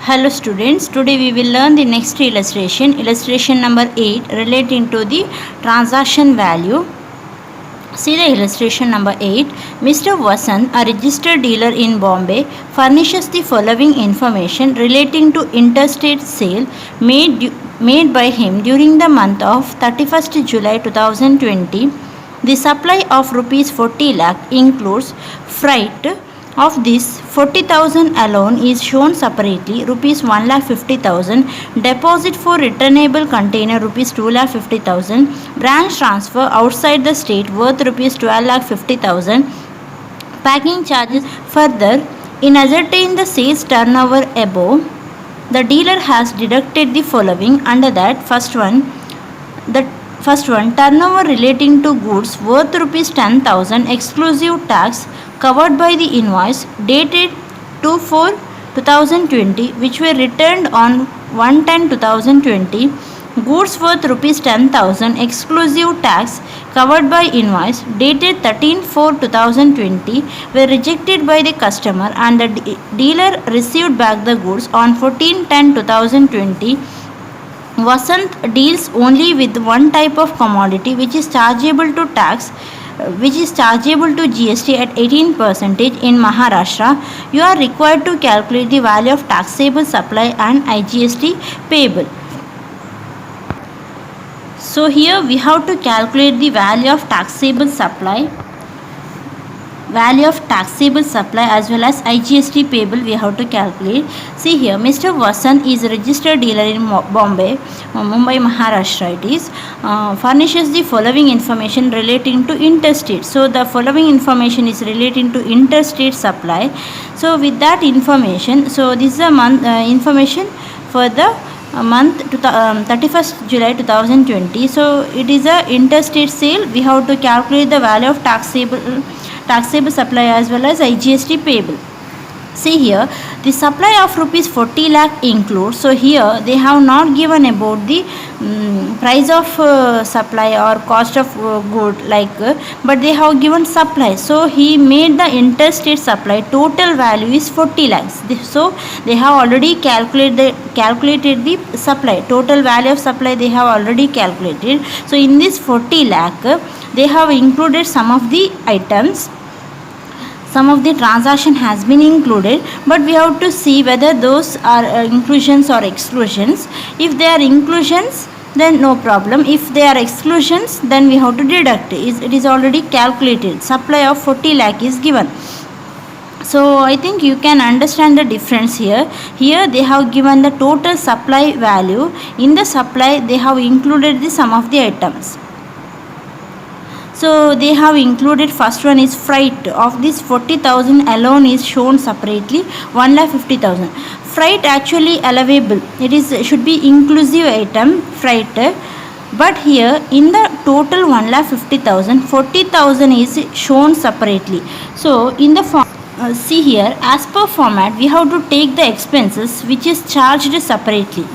Hello students, today we will learn the next illustration number 8 relating to the transaction value. See the illustration number 8. Mr. Vasant, a registered dealer in Bombay, furnishes the following information relating to interstate sale made by him during the month of 31st July 2020. The supply of rupees 40 lakh includes freight. Of this, 40,000 alone is shown separately, rupees 1,50,000, deposit for returnable container, rupees 2,50,000, branch transfer outside the state worth rupees 12,50,000, packing charges. Further, in ascertain the sales turnover above, the dealer has deducted the following under that. First one, turnover relating to goods worth rupees 10,000 exclusive tax covered by the invoice dated 2/4/2020 which were returned on 1/10/2020. Goods worth rupees 10,000 exclusive tax covered by invoice dated 13/4/2020 were rejected by the customer and the dealer received back the goods on 14/10/2020. Vasant deals only with one type of commodity which is chargeable to GST at 18% in Maharashtra. You are required to calculate the value of taxable supply and IGST payable. So here we have to calculate the value of taxable supply as well as IGST payable we have to calculate. See here, Mr. Vasant is a registered dealer in Mumbai, Maharashtra it is, furnishes the following information relating to interstate. So the following information is relating to interstate supply. So with that information, so this is a month information for the month 31st July 2020. So it is a interstate sale. We have to calculate the value of taxable supply as well as IGST payable. See here, the supply of rupees 40 lakh includes. So here they have not given about the price of supply or cost of good but they have given supply. So he made the interstate supply. Total value is 40 lakhs. So they have already calculated the supply. Total value of supply they have already calculated. So in this 40 lakh they have included some of the items. Some of the transaction has been included, but we have to see whether those are inclusions or exclusions. If they are inclusions, then no problem. If they are exclusions, then we have to deduct. It is already calculated. Supply of 40 lakh is given. So I think you can understand the difference here. Here they have given the total supply value. In the supply they have included the sum of the items. So they have included, first one is freight. Of this 40,000 alone is shown separately, 1,50,000. Freight actually allowable. Should be inclusive item, freight. But here in the total 1,50,000, 40,000 is shown separately. So in the form, see here, as per format we have to take the expenses which is charged separately.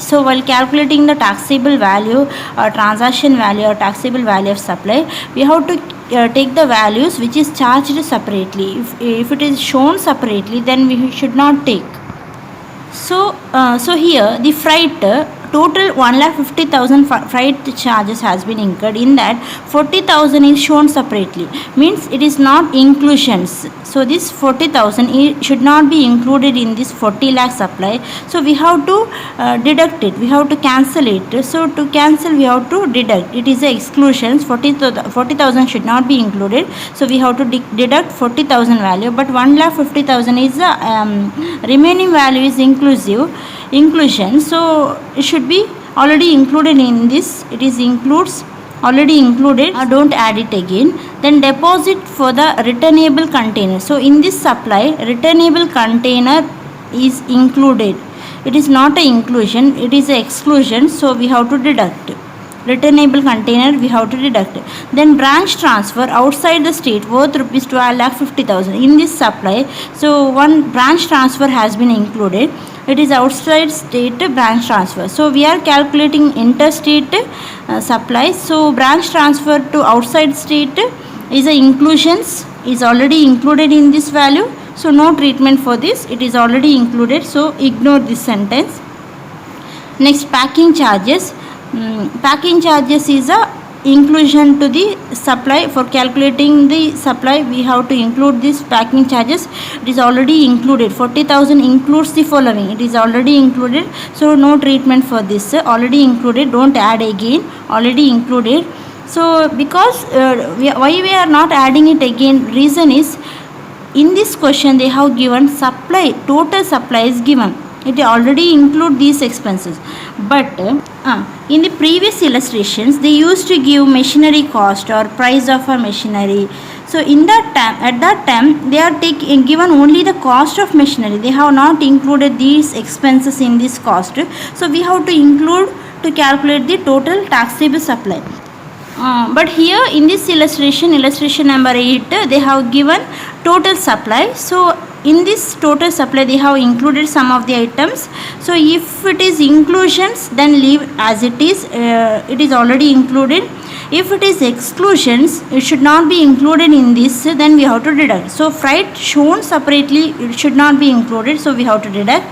So while calculating the taxable value or transaction value or taxable value of supply, we have to take the values which is charged separately. If it is shown separately, then we should not take. So here the freight, total 1,50,000 freight charges has been incurred. In that 40,000 is shown separately, means it is not inclusions. So this 40,000 should not be included in this 40 lakh supply. So we have to deduct it. We have to cancel it. So to cancel we have to deduct. It is a exclusions. 40,000 should not be included. So we have to deduct 40,000 value. But 1,50,000 is the remaining value is inclusion. So it should be already included in this. It is already included. Don't add it again. Then deposit for the returnable container. So in this supply, returnable container is included. It is not an inclusion, it is an exclusion. So we have to deduct. Returnable container we have to deduct. Then branch transfer outside the state worth rupees 12,50,000 in this supply. So one branch transfer has been included. It is outside state branch transfer. So we are calculating interstate supply. So branch transfer to outside state is a inclusions, is already included in this value. So no treatment for this, it is already included, so ignore this sentence. Next, packing charges. Packing charges is a inclusion to the supply. For calculating the supply, we have to include this packing charges. It is already included. 40,000 includes the following. It is already included, so no treatment for this. Already included, don't add again. Already included. So because why we are not adding it again, reason is in this question they have given supply, total supply is given. It already include these expenses, but in the previous illustrations they used to give machinery cost or price of a machinery. So in that time, at that time they are given only the cost of machinery. They have not included these expenses in this cost. So we have to include to calculate the total taxable supply. But here in this illustration number 8, they have given total supply. So in this total supply they have included some of the items. So if it is inclusions, then leave as it is. It is already included. If it is exclusions, it should not be included in this, then we have to deduct. So freight shown separately, it should not be included, so we have to deduct.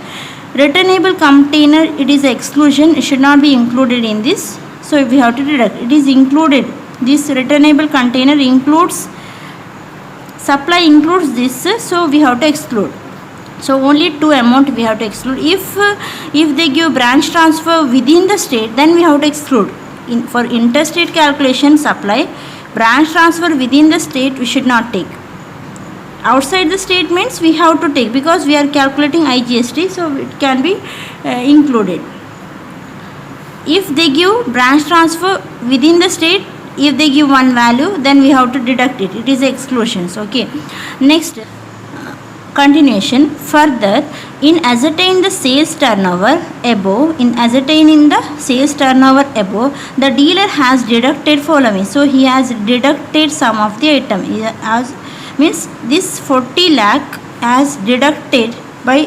Returnable container, it is exclusion, it should not be included in this, so we have to deduct. It is included. This returnable container includes, supply includes this, so we have to exclude. So only two amount we have to exclude. If they give branch transfer within the state, then we have to exclude. For interstate calculation supply, branch transfer within the state we should not take. Outside the state means we have to take, because we are calculating IGST, so it can be included. If they give branch transfer within the state, if they give one value, then we have to deduct it. It is exclusions. Okay. Next, continuation. Further, in ascertaining the sales turnover above, the dealer has deducted following. So he has deducted some of the item. Means this 40 lakh has deducted by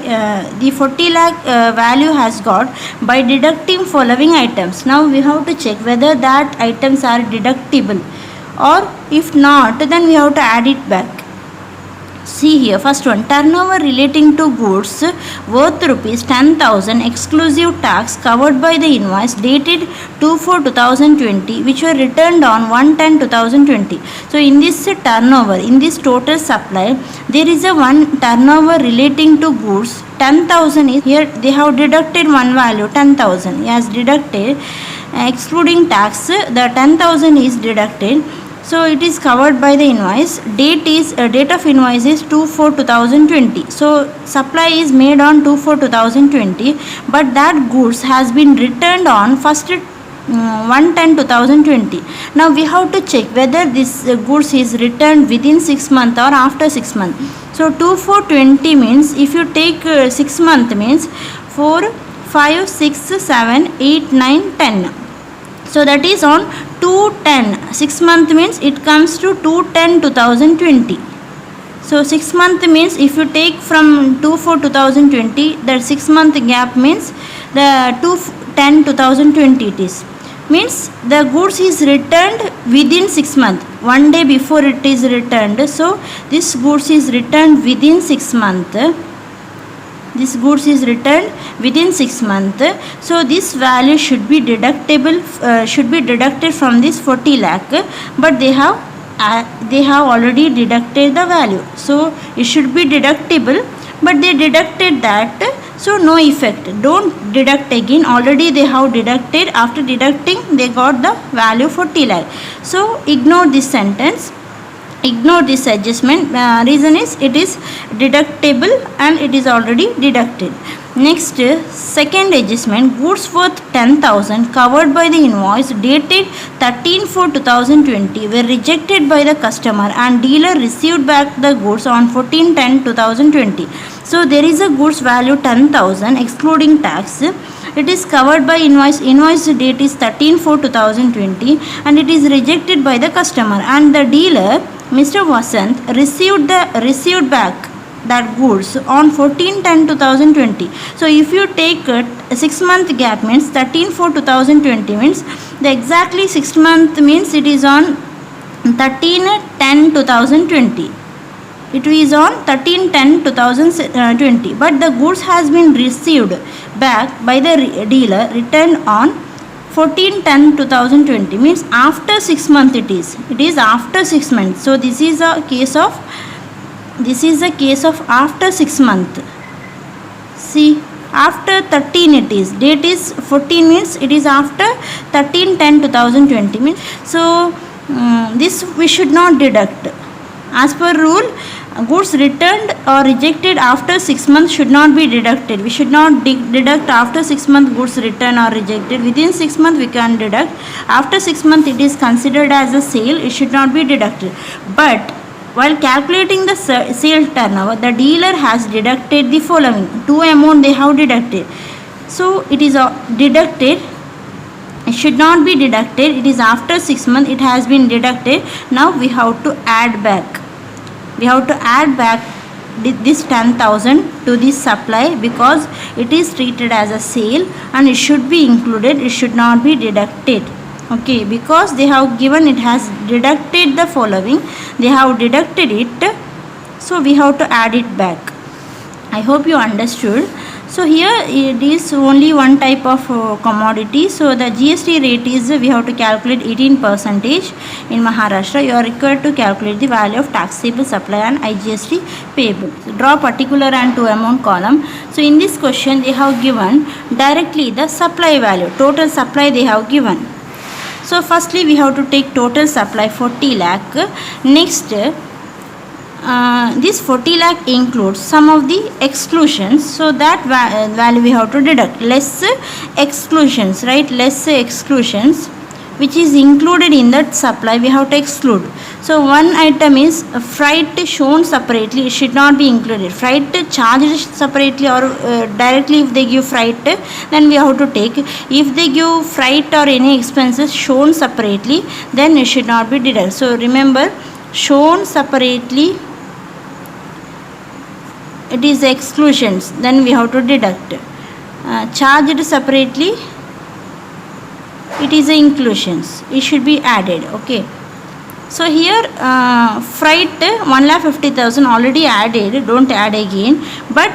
the 40 lakh value has got by deducting following items. Now we have to check whether that items are deductible, or if not, then we have to add it back. See here, first one, turnover relating to goods worth rupees 10,000 exclusive tax covered by the invoice dated 2/4/2020, which were returned on 1/10/2020. So in this turnover, in this total supply, there is a one turnover relating to goods 10,000 is here. They have deducted one value 10,000. He has deducted, excluding tax, the 10,000 is deducted. So it is covered by the invoice. Date of invoice is 2/4/2020. So supply is made on 2/4/2020, but that goods has been returned on 1/10/2020. Now we have to check whether this goods is returned within 6 months or after 6 months. So 2/4/20 means, if you take 6 months means 4, 5, 6, 7, 8, 9, 10. So that is on 2/10. 6 month means it comes to 2/10/2020. So 6 month means if you take from 2/4/2020, that 6 month gap means the 2/10/2020 it is. Means the goods is returned within 6 months. One day before it is returned. So this goods is returned within 6 months. This goods is returned within 6 months. So this value should be deductible, should be deducted from this 40 lakh, but they have already deducted the value. So it should be deductible, but they deducted that, so no effect. Don't deduct again. Already they have deducted. After deducting, they got the value 40 lakh. So ignore this sentence. Ignore this adjustment. Reason is it is deductible and it is already deducted. Next, second adjustment, goods worth 10,000 covered by the invoice dated 13/4/2020 were rejected by the customer and dealer received back the goods on 14/10/2020. So there is a goods value 10,000 excluding tax. It is covered by invoice. Invoice date is 13/4/2020 and it is rejected by the customer, and the dealer, Mr. Vasant, received back that goods on 14/10/2020. So if you take a 6 month gap means 13/4/2020 means the exactly 6 month means it is on 13/10/2020. It is on 13/10/2020, but the goods has been received back by the dealer, returned on 14/10/2020, means after 6 months it is after 6 months. So this is a case of after 6 months. See, after 13 it is, date is 14, means it is after 13/10/2020, means so this we should not deduct. As per rule, goods returned or rejected after 6 months should not be deducted. We should not deduct after 6 months goods returned or rejected. Within 6 months we can deduct. After 6 months it is considered as a sale, it should not be deducted. But while calculating the sale turnover, the dealer has deducted the following two amount they have deducted. So it is deducted. It should not be deducted. It is after 6 months it has been deducted. Now we have to add back. This 10,000 to this supply, because it is treated as a sale and it should be included. It should not be deducted. Okay, because they have given it has deducted the following, they have deducted it, so we have to add it back. I hope you understood. So here it is only one type of commodity. So the GST rate is, we have to calculate 18% in Maharashtra. You are required to calculate the value of taxable supply and IGST payable. So draw particular and to amount column. So in this question they have given directly the supply value, total supply they have given. So firstly we have to take total supply 40 lakh. Next this 40 lakh includes some of the exclusions, so that value we have to deduct. Less exclusions, right? Less exclusions which is included in that supply we have to exclude. So one item is freight shown separately, it should not be included. Freight charged separately or directly if they give freight, then we have to take. If they give freight or any expenses shown separately, then it should not be deducted. So remember, shown separately it is exclusions, then we have to deduct. Charged separately it is inclusions, it should be added. Okay, so here freight 1,50,000 already added, don't add again, but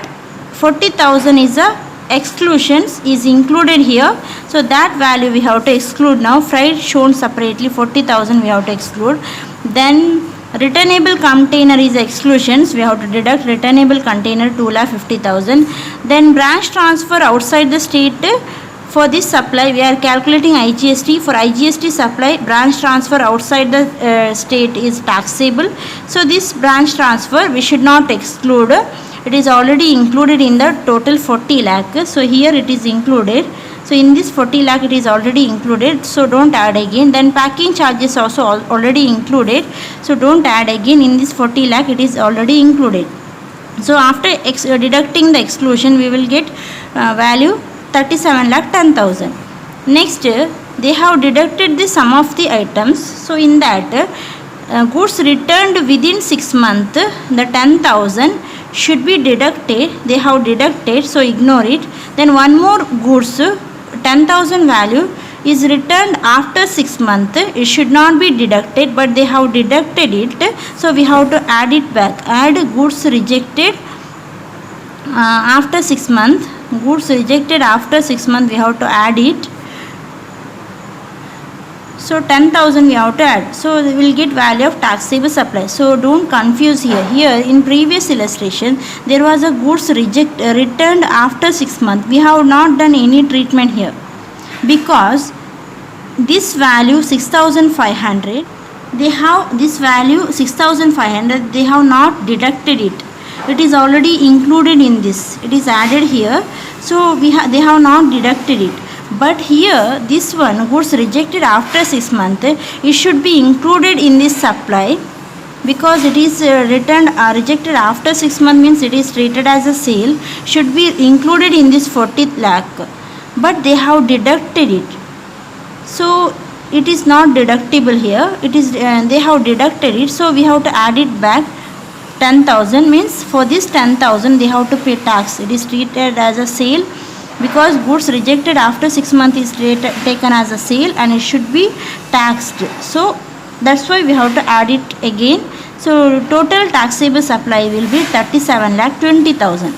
40,000 is a exclusions is included here, so that value we have to exclude. Now freight shown separately 40,000 we have to exclude. Then returnable container is exclusions, we have to deduct returnable container 2,50,000. Then branch transfer outside the state, for this supply we are calculating IGST. For IGST supply, branch transfer outside the state is taxable, so this branch transfer we should not exclude. It is already included in the total 40 lakh, so here it is included. So in this 40 lakh it is already included, so don't add again. Then packing charges also already included, so don't add again. In this 40 lakh it is already included. So after deducting the exclusion we will get value 37,10,000. Next they have deducted the sum of the items. So in that goods returned within 6 months, the 10,000 should be deducted. They have deducted, so ignore it. Then one more goods 10,000 value is returned after 6 months, it should not be deducted, but they have deducted it, so we have to add it back. Add goods rejected after 6 months. Goods rejected after 6 months we have to add it. So 10,000 we have to add, so we will get value of taxable supply. So don't confuse here. Here in previous illustration there was a goods returned after 6 months. We have not done any treatment here, because this value 6,500, they have this value 6,500, they have not deducted it. It is already included in this, it is added here, so they have not deducted it. But here this one goods rejected after 6 months, it should be included in this supply, because it is returned rejected after 6 months, means it is treated as a sale, should be included in this 40 lakh, but they have deducted it, so it is not deductible here. It is they have deducted it, so we have to add it back. 10,000 means for this 10,000 they have to pay tax. It is treated as a sale, because goods rejected after 6 months is taken as a sale and it should be taxed, so that's why we have to add it again. So total taxable supply will be 37,20,000.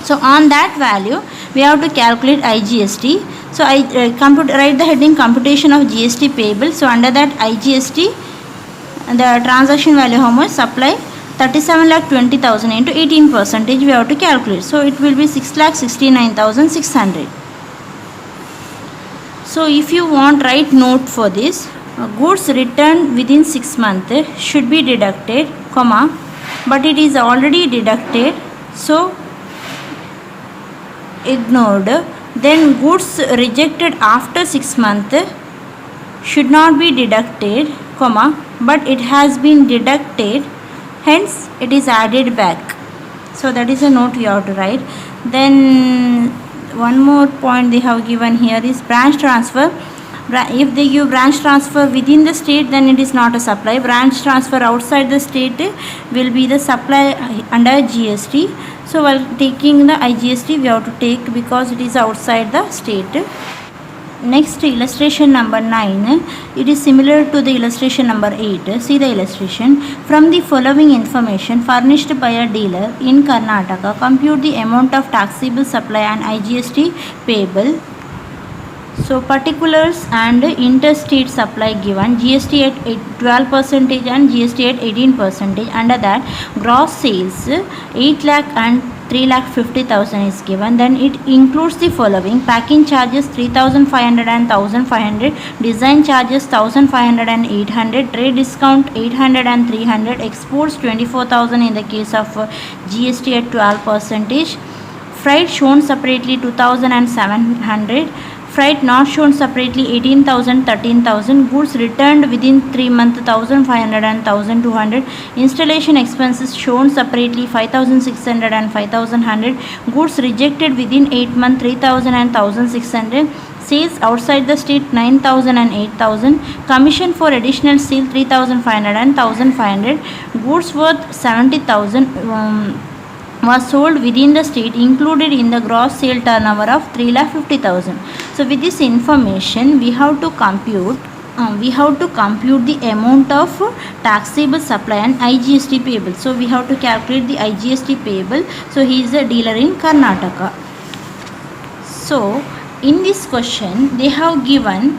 So on that value we have to calculate IGST. So I write the heading computation of GST payable. So under that IGST, the transaction value how much? Supply 37,20,000 into 18% we have to calculate. So it will be 6,69,600. So if you want, write note for this. Goods returned within 6 months should be deducted, comma, but it is already deducted, so ignored. Then goods rejected after 6 months should not be deducted, comma, but it has been deducted, hence it is added back. So that is a note you have to write. Then one more point they have given here is branch transfer. If they give branch transfer within the state, then it is not a supply. Branch transfer outside the state will be the supply under GST. So while taking the IGST we have to take because it is outside the state. Next, illustration number 9. It is similar to the illustration number 8. See the illustration. From the following information furnished by a dealer in Karnataka, compute the amount of taxable supply and IGST payable. So particulars and interstate supply given, GST at 12% and GST at 18%. Under that, gross sales 8 lakh and 3,50,000 is given. Then it includes the following: packing charges 3,500 and 1,500, design charges 1,500 and 800, trade discount 800 and 300, exports 24,000 in the case of GST at 12%, freight shown separately 2,000 and 700, freight not shown separately 18,000, 13,000, goods returned within 3 months 1,500 and 1,200, installation expenses shown separately 5,600 and 5,100, goods rejected within 8 months 3,000 and 1,600, sales outside the state 9,000 and 8,000, commission for additional sale 3,500 and 1,500, goods worth 70,000 was sold within the state included in the gross sale turnover of 3,50,000. So with this information we have to compute the amount of taxable supply and IGST payable. So we have to calculate the IGST payable. So he is a dealer in Karnataka. So in this question they have given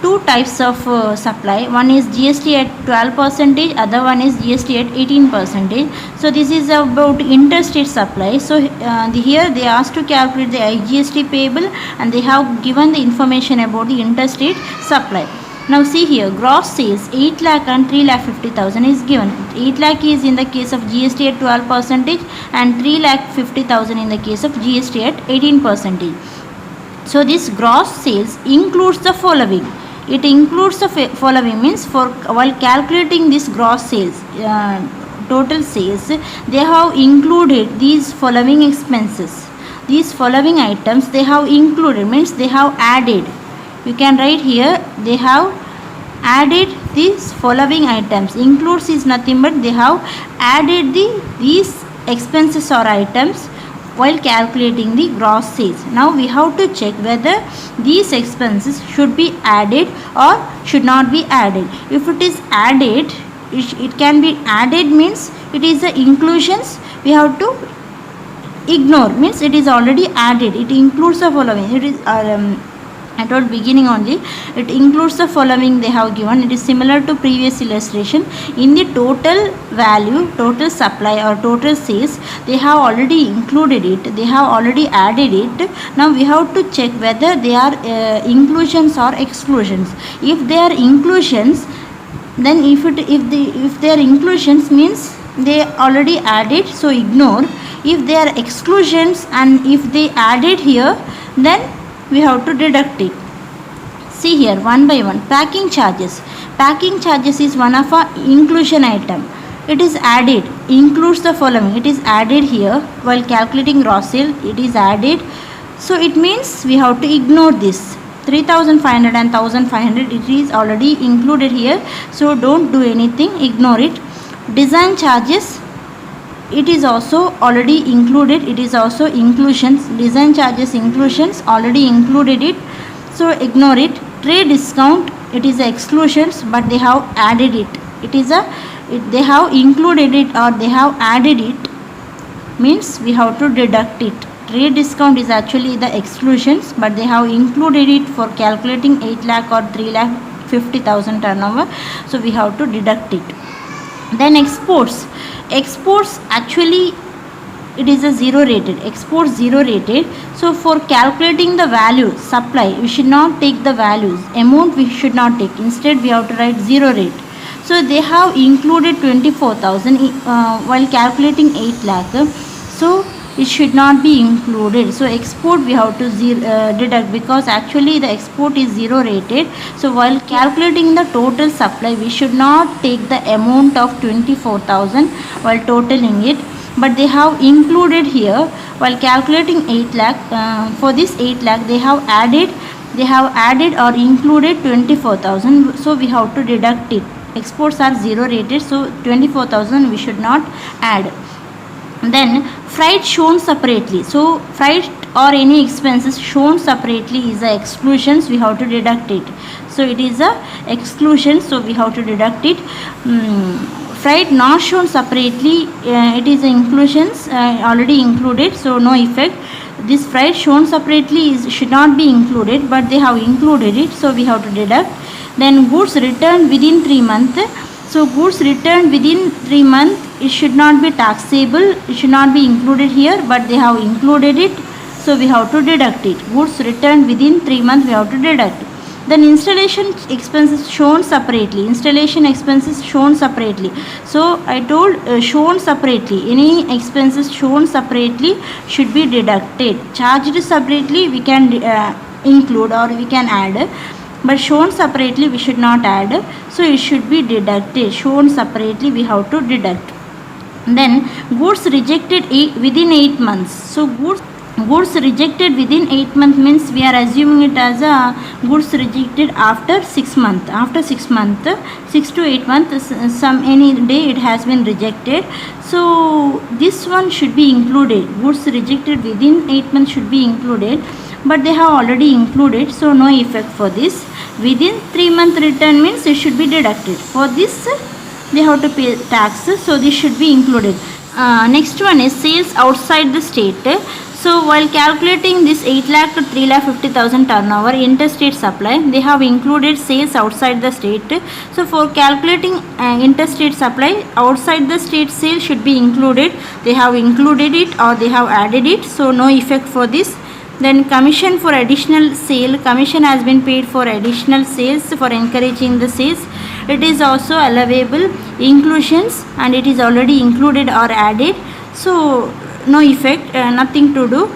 two types of supply. One is GST at 12%, other one is GST at 18%. So this is about interstate supply. So here they asked to calculate the IGST payable and they have given the information about the interstate supply. Now see here, gross sales 8 lakh and 3,50,000 is given. 8 lakh is in the case of GST at 12% and 3,50,000 in the case of GST at 18%. So this gross sales includes the following. It includes the following means while calculating this gross sales, total sales, they have included these following expenses. These following items they have included means they have added. You can write here they have added these following items. Includes is nothing but they have added these expenses or items while calculating the gross sales. Now we have to check whether these expenses should be added or should not be added. If it is added, it can be added means it is the inclusions we have to ignore, means it is already added. It includes the following. It is I told beginning only, it includes the following they have given. It is similar to previous illustration. In the total value, total supply or total sales, they have already included it, they have already added it. Now we have to check whether they are inclusions or exclusions. If they are inclusions, then if they are inclusions means they already added, so ignore. If they are exclusions and if they added here, then we have to deduct it. See here one by one. Packing charges. Packing charges is one of our inclusion item. It is added, includes the following. It is added here while calculating gross sale. It is added. So it means we have to ignore this. 3,500 and 1,500 it is already included here. So don't do anything, ignore it. Design charges, it is also already included. It is also inclusions. Design charges inclusions already included it, so ignore it. Trade discount, it is exclusions but they have added it. It is a they have included it or they have added it, means we have to deduct it. Trade discount is actually the exclusions, but they have included it for calculating 8 lakh or 3 lakh 50,000 turnover, so we have to deduct it. Then exports actually it is a zero rated, exports zero rated. So for calculating the value supply, we should not take the values, amount we should not take, instead we have to write zero rate. So they have included 24,000 while calculating 8 lakh, so it should not be included. So export we have to deduct, because actually the export is zero rated. So while calculating the total supply, we should not take the amount of 24,000 while totaling it, but they have included here while calculating 8 lakh. For this 8 lakh they have added or included 24,000, so we have to deduct it. Exports are zero rated, so 24,000 we should not add. Then freight shown separately, so freight or any expenses shown separately is the exclusions, we have to deduct it. So it is a exclusion, so we have to deduct it. Freight not shown separately, it is inclusions, already included, so no effect. This freight shown separately should not be included, but they have included it, so we have to deduct. Then goods returned within 3 months, so goods returned within 3 months, it should not be taxable, it should not be included here, but they have included it, so we have to deduct it. Goods returned within 3 months, we have to deduct. Then installation expenses shown separately, so I told shown separately, any expenses shown separately should be deducted. Charged separately we can include or we can add, but shown separately we should not add, so it should be deducted. Shown separately we have to deduct. Then goods rejected within 8 months, so goods rejected within 8 months means we are assuming it as a goods rejected after 6 months, 6 to 8 months, some any day it has been rejected, so this one should be included. Goods rejected within 8 months should be included, but they have already included, so no effect for this. Within 3 month return means it should be deducted. For this they have to pay tax, so this should be included. Next one is sales outside the state. So while calculating this 8 lakh to 3 lakh 50,000 turnover interstate supply, they have included sales outside the state. So for calculating interstate supply, outside the state sale should be included. They have included it or they have added it, so no effect for this. Then commission for additional sale, commission has been paid for additional sales, for encouraging the sales. It is also allowable inclusions and it is already included or added, so no effect, nothing to do.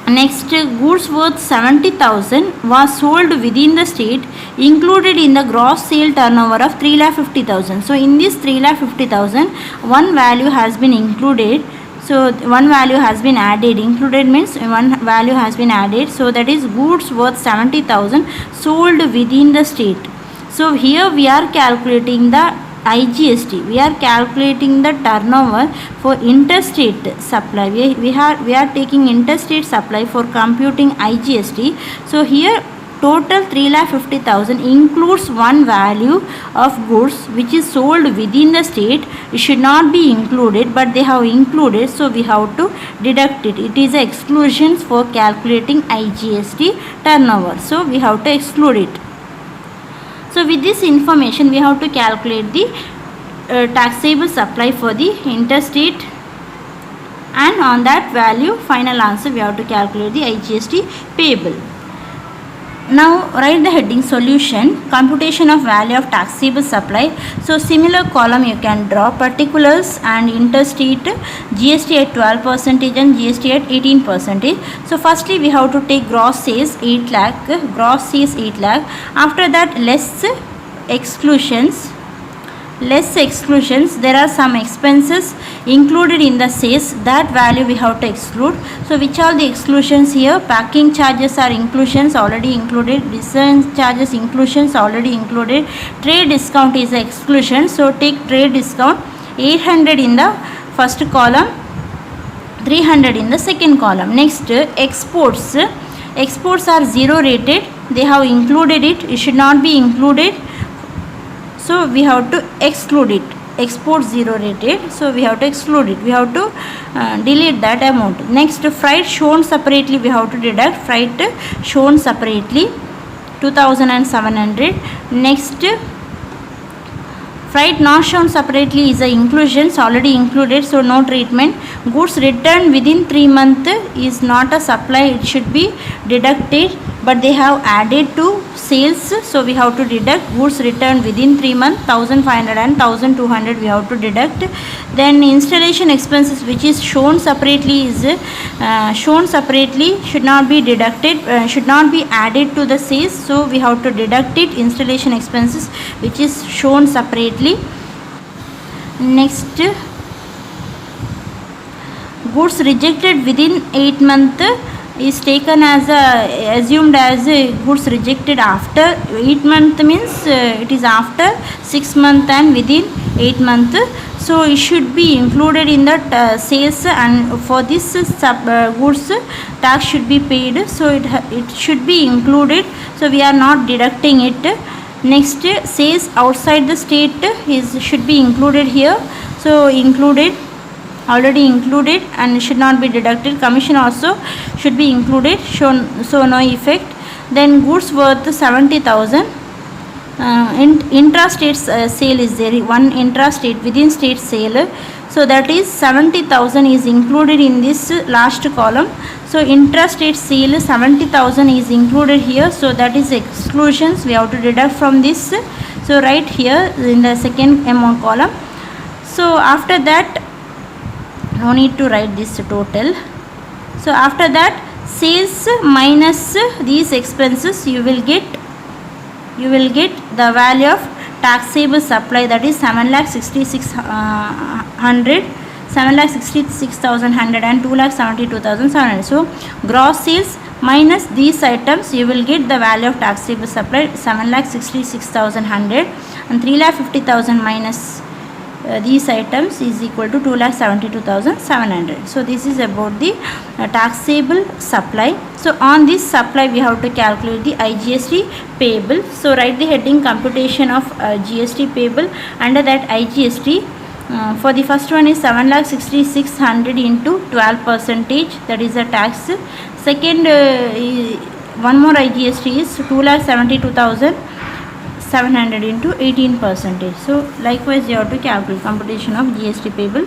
Next, goods worth 70,000 was sold within the state, included in the gross sale turnover of 3,50,000. So in this 3,50,000, one value has been included. So one value has been added. Included means one value has been added. So that is goods worth 70,000 sold within the state. So here we are calculating the IGST. We are calculating the turnover for interstate supply. We are taking interstate supply for computing IGST. So here total 3,50,000 includes one value of goods which is sold within the state. It should not be included, but they have included, so we have to deduct it. It is exclusions for calculating IGST turnover, so we have to exclude it. So with this information we have to calculate the taxable supply for the interstate, and on that value final answer we have to calculate the IGST payable. Now write the heading solution, computation of value of taxable supply. So similar column you can draw, particulars and interstate, GST at 12% and GST at 18%. So firstly we have to take gross sales 8 lakh, gross sales 8 lakh. After that less exclusions, there are some expenses included in the sales, that value we have to exclude. So which are the exclusions here? Packing charges are inclusions, already included. Distance charges inclusions, already included. Trade discount is the exclusion, so take trade discount 800 in the first column, 300 in the second column. Next, exports are zero rated, they have included it, it should not be included, so we have to exclude it. export zero rated, so we have to exclude it, we have to delete that amount. Next, freight shown separately, we have to deduct freight shown separately 2700. Next, freight not shown separately is a inclusions, already included, so no treatment. Goods returned within 3 months is not a supply, it should be deducted, but they have added to sales, so we have to deduct. Goods returned within 3 months 1500 and 1200 we have to deduct. Then installation expenses which is shown separately is shown separately, should not be deducted, should not be added to the sales, so we have to deduct it, installation expenses which is shown separately. Next, goods rejected within 8 months is taken as assumed as goods rejected after 8 months, means it is after 6 months and within 8 months, so it should be included in the sales, and for this goods tax should be paid, so it should be included, so we are not deducting it. Next, sales outside the state should be included here, so included, already included and should not be deducted. Commission also should be included, so no effect. Then goods worth 70,000, intra-state sale is there, one intra-state within state sale, so that is 70,000 is included in this last column, so intra-state sale 70,000 is included here, so that is exclusions, we have to deduct from this, so right here in the second amount column. So after that, no need to write this total. So after that, sales minus these expenses, you will get the value of taxable supply, that is 7,66,100, 7,66,100 and 2,72,700. So gross sales minus these items, you will get the value of taxable supply 7,66,100, and 3,50,000 minus these items is equal to 2,72,700. So this is about the taxable supply. So on this supply we have to calculate the IGST payable. So write the heading computation of GST payable. Under that IGST, for the first one is 7,66,100 into 12%, that is a tax. Second, one more IGST is 2,72,700 into 18%. So likewise you have to calculate computation of GST payable.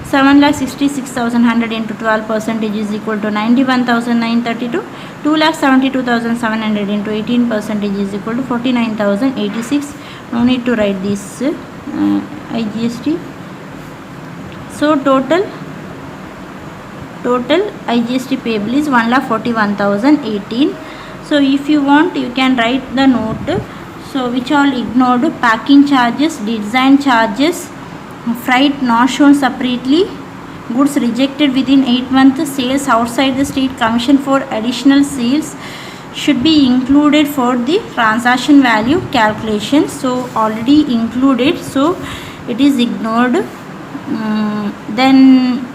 7,66,100 into 12% is equal to 91,932. 2,72,700 into 18% is equal to 49,086. No need to write this IGST. So total IGST payable is 1,41,018. So if you want, you can write the note. So which all ignored: packing charges, design charges, freight not shown separately, goods rejected within 8 months, sales outside the state, commission for additional sales should be included for the transaction value calculation. So already included, so it is ignored. Then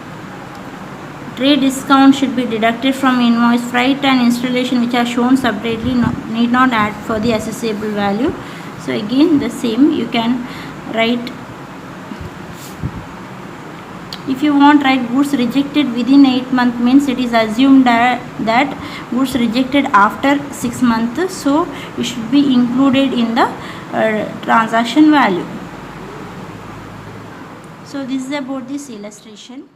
trade discount should be deducted from invoice. Freight and installation which are shown separately need not add for the assessable value. So again the same you can write. If you want, write goods rejected within 8 months, means it is assumed that goods rejected after 6 months, so it should be included in the transaction value. So this is about this illustration.